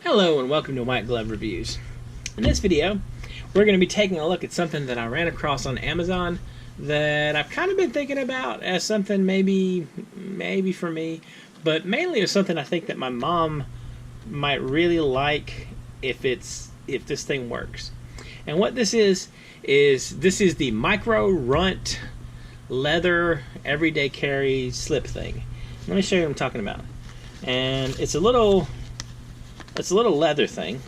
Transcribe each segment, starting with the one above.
Hello and welcome to White Glove Reviews. In this video, we're going to be taking a look at something that I ran across on Amazon that I've kind of been thinking about as something maybe for me, but mainly as something I think that my mom might really like if this thing works. And what this is the micro Runt leather everyday carry slip thing. Let me show you what I'm talking about. And it's a little leather thing,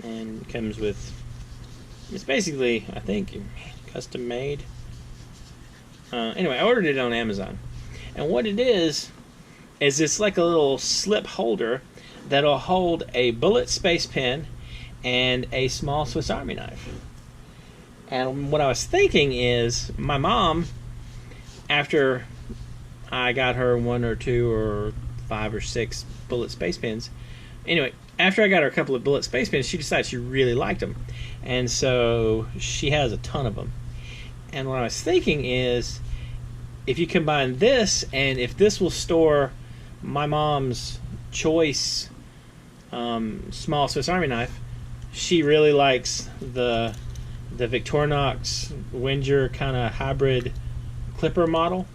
and comes with, it's basically, I think, custom made. Anyway, I ordered it on Amazon, and what it is it's like a little slip holder that'll hold a bullet space pen and a small Swiss Army knife. And what I was thinking is, my mom, after I got her 1 or 2 or 5 or 6 bullet space pens, anyway, after I got her a couple of bullet space pens, she decided she really liked them. And so she has a ton of them. And what I was thinking is, if you combine this, and if this will store my mom's choice small Swiss Army knife, she really likes the Victorinox Winger kind of hybrid clipper model.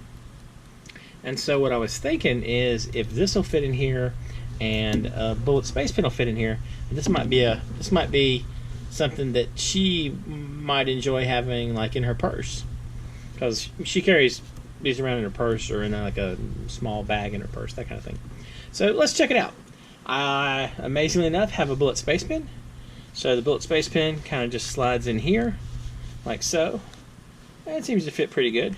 And so what I was thinking is, if this will fit in here, and a bullet space pen will fit in here, this might be something that she might enjoy having, like, in her purse, because she carries these around in her purse or in like a small bag in her purse, that kind of thing. So let's check it out. I, amazingly enough, have a bullet space pen. So the bullet space pen kind of just slides in here like so, and it seems to fit pretty good,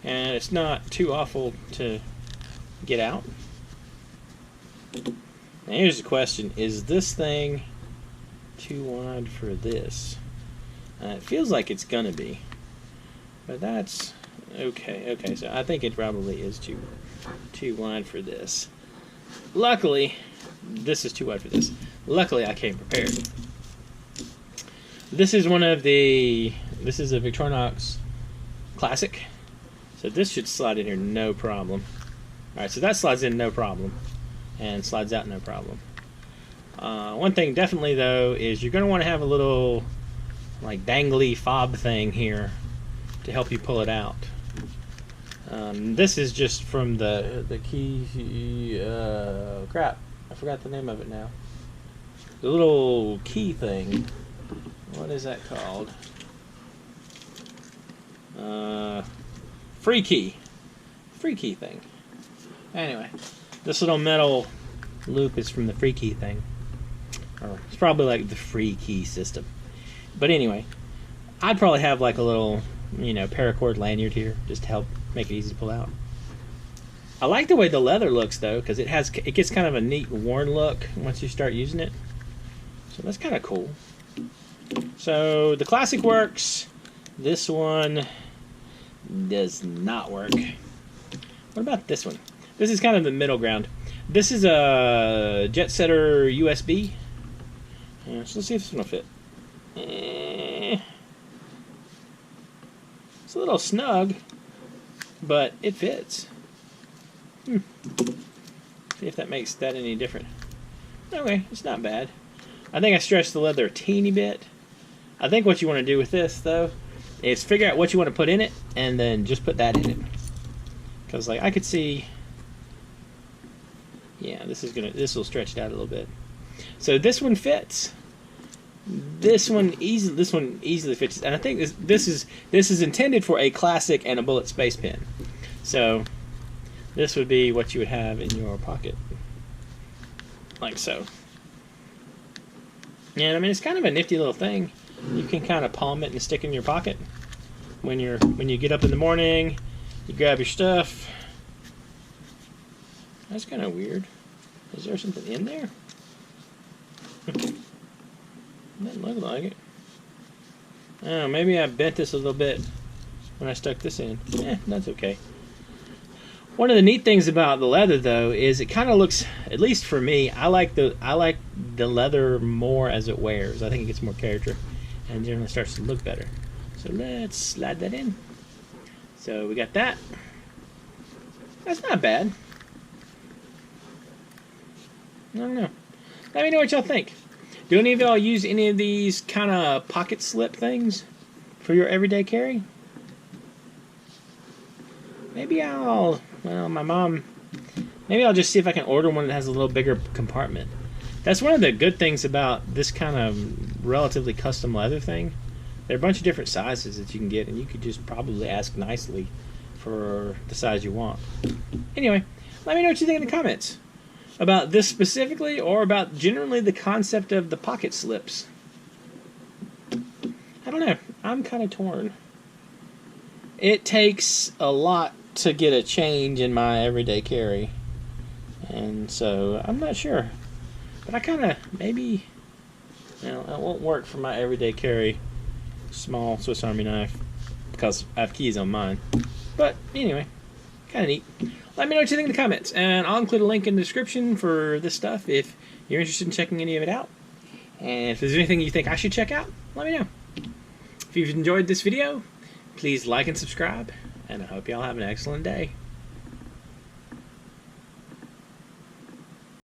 and it's not too awful to get out. Now here's the question: is this thing too wide for this? It feels like it's gonna be, but that's okay. Okay, so I think it probably is too wide for this. Luckily, this is too wide for this. Luckily, I came prepared. This is a Victorinox Classic, so this should slide in here no problem. All right, so that slides in no problem, and slides out no problem. One thing definitely though is you're going to want to have a little like dangly fob thing here to help you pull it out. This is just from the key, crap, I forgot the name of it now. The little key thing. What is that called? Free key thing. Anyway, this little metal loop is from the free key thing, or it's probably like the free key system. But anyway, I'd probably have like a little, paracord lanyard here just to help make it easy to pull out. I like the way the leather looks though, because it gets kind of a neat worn look once you start using it. So that's kind of cool. So the Classic works. This one does not work. What about this one? This is kind of the middle ground. This is a Jet Setter USB. So let's see if this one will fit. It's a little snug, but it fits. See if that makes that any different. Okay, it's not bad. I think I stretched the leather a teeny bit. I think what you want to do with this, though, is figure out what you want to put in it, and then just put that in it. Because, like, I could see, yeah, this will stretch it out a little bit. So this one fits. This one easily fits, and I think this is intended for a Classic and a bullet space pen. So this would be what you would have in your pocket, like so. And I mean, it's kind of a nifty little thing. You can kind of palm it and stick it in your pocket when you get up in the morning. You grab your stuff. That's kind of weird. Is there something in there? Doesn't look like it. Oh, maybe I bent this a little bit when I stuck this in. That's okay. One of the neat things about the leather, though, is it kind of looks, at least for me, I like the leather more as it wears. I think it gets more character, and generally starts to look better. So let's slide that in. So we got that. That's not bad. I don't know. Let me know what y'all think. Do any of y'all use any of these kind of pocket slip things for your everyday carry? Maybe I'll just see if I can order one that has a little bigger compartment. That's one of the good things about this kind of relatively custom leather thing. There are a bunch of different sizes that you can get, and you could just probably ask nicely for the size you want. Anyway, let me know what you think in the comments about this specifically, or about generally the concept of the pocket slips. I don't know. I'm kind of torn. It takes a lot to get a change in my everyday carry, and so I'm not sure. But I kind of, maybe, it won't work for my everyday carry small Swiss Army knife because I have keys on mine. But anyway, kind of neat. Let me know what you think in the comments, and I'll include a link in the description for this stuff if you're interested in checking any of it out. And if there's anything you think I should check out, let me know. If you've enjoyed this video, please like and subscribe, and I hope y'all have an excellent day.